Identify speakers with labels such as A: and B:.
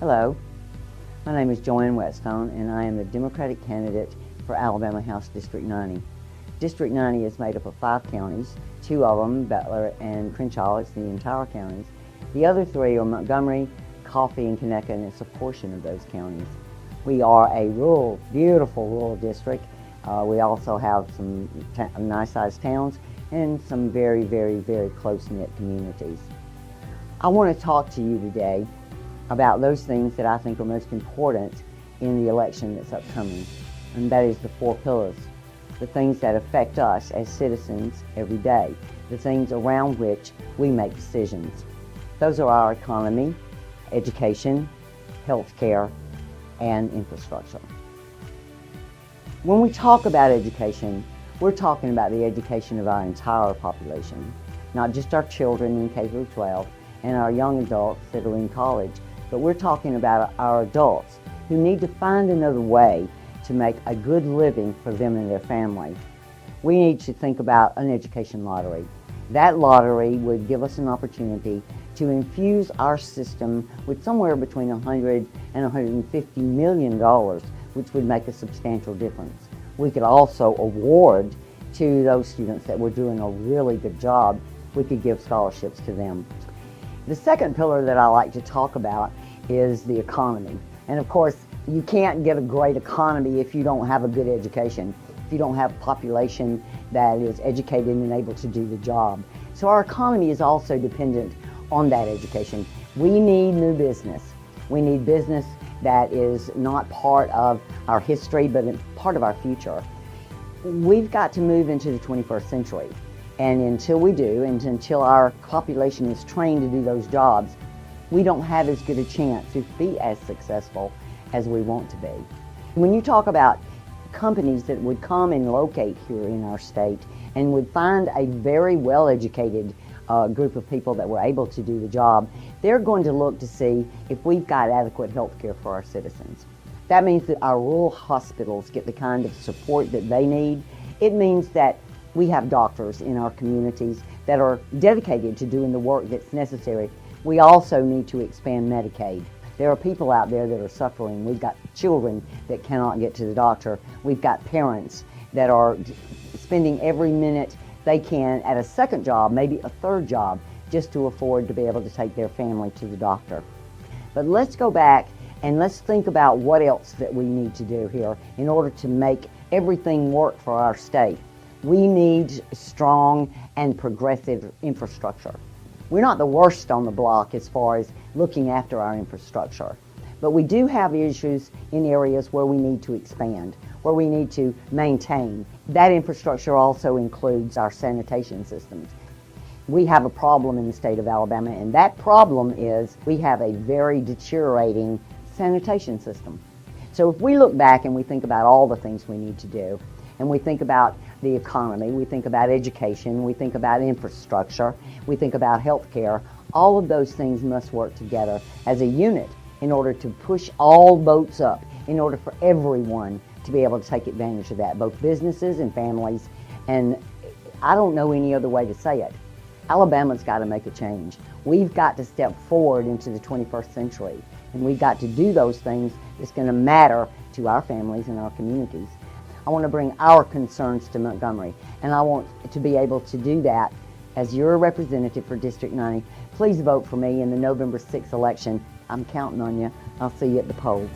A: Hello, my name is Joanne Whetstone and I am the Democratic candidate for Alabama House District 90. District 90 is made up of 5 counties, 2 of them, Butler and Crenshaw, it's the entire counties. The other 3 are Montgomery, Coffee, and Conecuh, and it's a portion of those counties. We are a rural, beautiful rural district. We also have some nice-sized towns and some very, very, very close-knit communities. I want to talk to you today about those things that I think are most important in the election that's upcoming, and that is the 4 pillars, the things that affect us as citizens every day, the things around which we make decisions. Those are our economy, education, health care, and infrastructure. When we talk about education, we're talking about the education of our entire population, not just our children in K-12 and our young adults that are in college, but we're talking about our adults who need to find another way to make a good living for them and their family. We need to think about an education lottery. That lottery would give us an opportunity to infuse our system with somewhere between $100 and $150 million, which would make a substantial difference. We could also award to those students that were doing a really good job. We could give scholarships to them. The second pillar that I like to talk about is the economy. And of course, you can't get a great economy if you don't have a good education, if you don't have a population that is educated and able to do the job. So our economy is also dependent on that education. We need new business. We need business that is not part of our history, but part of our future. We've got to move into the 21st century. And until we do, and until our population is trained to do those jobs, we don't have as good a chance to be as successful as we want to be. When you talk about companies that would come and locate here in our state and would find a very well-educated group of people that were able to do the job, they're going to look to see if we've got adequate health care for our citizens. That means that our rural hospitals get the kind of support that they need. It means that we have doctors in our communities that are dedicated to doing the work that's necessary. We also need to expand Medicaid. There are people out there that are suffering. We've got children that cannot get to the doctor. We've got parents that are spending every minute they can at a second job, maybe a third job, just to afford to be able to take their family to the doctor. But let's go back and let's think about what else that we need to do here in order to make everything work for our state. We need strong and progressive infrastructure. We're not the worst on the block as far as looking after our infrastructure, but we do have issues in areas where we need to expand, where we need to maintain. That infrastructure also includes our sanitation systems. We have a problem in the state of Alabama, and that problem is we have a very deteriorating sanitation system. So if we look back and we think about all the things we need to do, and we think about the economy, we think about education, we think about infrastructure, we think about health care, all of those things must work together as a unit in order to push all boats up, in order for everyone to be able to take advantage of that, both businesses and families. And I don't know any other way to say it. Alabama's got to make a change. We've got to step forward into the 21st century, and we've got to do those things that's going to matter to our families and our communities. I want to bring our concerns to Montgomery, and I want to be able to do that as your representative for District 90. Please vote for me in the November 6th election. I'm counting on you. I'll see you at the polls.